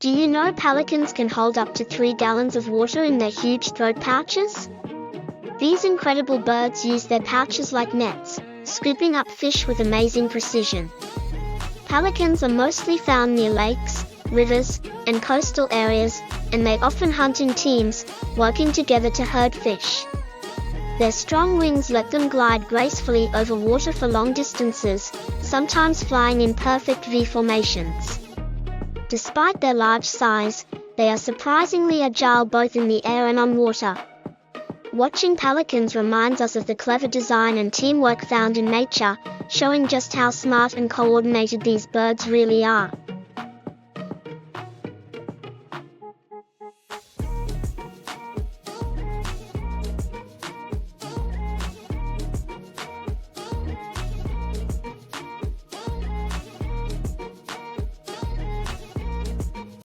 Do you know pelicans can hold up to 3 gallons of water in their huge throat pouches? These incredible birds use their pouches like nets, scooping up fish with amazing precision. Pelicans are mostly found near lakes, rivers, and coastal areas, and they often hunt in teams, working together to herd fish. Their strong wings let them glide gracefully over water for long distances, sometimes flying in perfect V formations. Despite their large size, they are surprisingly agile both in the air and on water. Watching pelicans reminds us of the clever design and teamwork found in nature, showing just how smart and coordinated these birds really are.